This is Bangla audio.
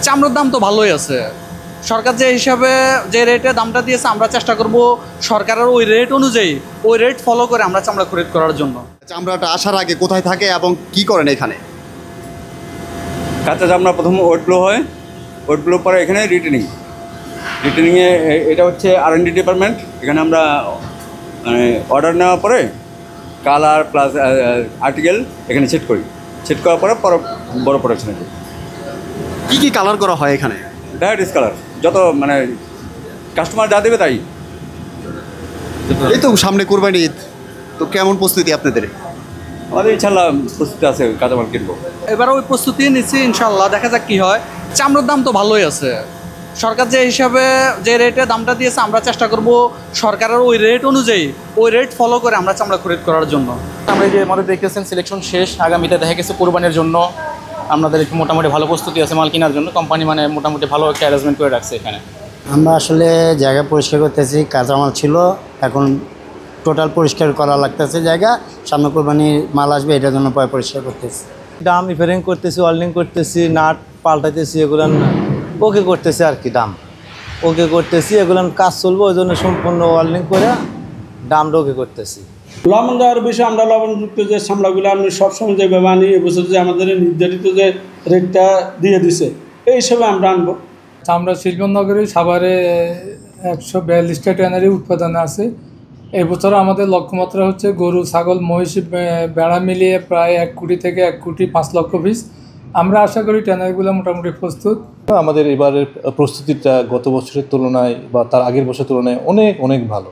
চামড়ার দাম তো ভালোই আছে। সরকার যে হিসাবে যে রেটে দামটা দিয়েছে আমরা চেষ্টা করব সরকারের ওই রেট অনুযায়ী ওই রেট ফলো করে আমরা চামড়া খরিদ করার জন্য। চামড়াটা আসার আগে কোথায় থাকে এবং কি করেন এখানে? কাঁচা চামড়া প্রথম ওয়েটগুলো হয়, ওয়েটগুলো পরে এখানে রিটেনিংয়ে এটা হচ্ছে R&D ডিপার্টমেন্ট। এখানে আমরা মানে অর্ডার নেওয়ার পরে কালার প্লাস আর্টিকেল এখানে সেট করি, সেট করার পরে বড় প্রোডাকশনে করি। কি কি কালার করা হয় এখানে? ভ্যারাইটিস কালার, যত মানে কাস্টমার যা দেবে তাই। এই তো সামনে কুরবানি ঈদ, তো কেমন প্রস্তুতি আপনাদের? আমাদের ইনশাল্লাহ প্রস্তুতি আছে, কাঁচামাল কিনবো। এবার ওই প্রস্তুতি নিচ্ছি ইনশাল্লাহ, দেখা যাক কী হয়। চামড়ার দাম তো ভালোই আছে। সরকার যে হিসাবে যে রেটে দামটা দিয়েছে আমরা চেষ্টা করব সরকারের ওই রেট অনুযায়ী ওই রেট ফলো করে আমরা চামড়া খরিদ করার জন্য। আমরা যে আমাদের দেখতেছেন সিলেকশন শেষ, আগামীতে দেখা গেছে কোরবানির জন্য আমাদের মোটামুটি ভালো প্রস্তুতি আছে মাল কেনার জন্য। কোম্পানি মানে মোটামুটি ভালো একটা অ্যারেঞ্জমেন্ট করে রাখছে এখানে। আমরা আসলে জায়গা পরিষ্কার করতেছি, কাঁচামাল ছিল, এখন টোটাল পরিষ্কার করা লাগতেছে জায়গা। সামনে কোরবানির মাল আসবে, এটার জন্য পরিষ্কার করতেছি। দাম রিপেয়ারিং করতেছি, ওয়েল্ডিং করতেছি, নাট পাল্টাইতেছি, এগুলো ওকে করতেছি আর কি। দাম ওকে করতেছি, এগুলো কাজ চলবে, ওই জন্য সম্পূর্ণ ওয়েল্ডিং করে দামটা ওকে করতেছি। লবণ দেওয়ার বিষয়ে আমরা লবণযুক্ত যে চামড়াগুলো আমি সবসময় যেভাবে আনি, এবছর যে আমাদের নির্ধারিত যে রেটটা দিয়ে দিছে এই হিসেবে আমরা আনবো। চামড়া শিল্পনগরী সাভারে 142টা ট্যানারি উৎপাদন আছে। এই বছর আমাদের লক্ষ্যমাত্রা হচ্ছে গরু, ছাগল, মহিষ, বেড়া মিলিয়ে প্রায় 1 কোটি থেকে 1 কোটি 5 লক্ষ পিস। আমরা আশা করি ট্যানারিগুলো মোটামুটি প্রস্তুত। আমাদের এবারের প্রস্তুতিটা গত বছরের তুলনায় বা তার আগের বছরের তুলনায় অনেক ভালো।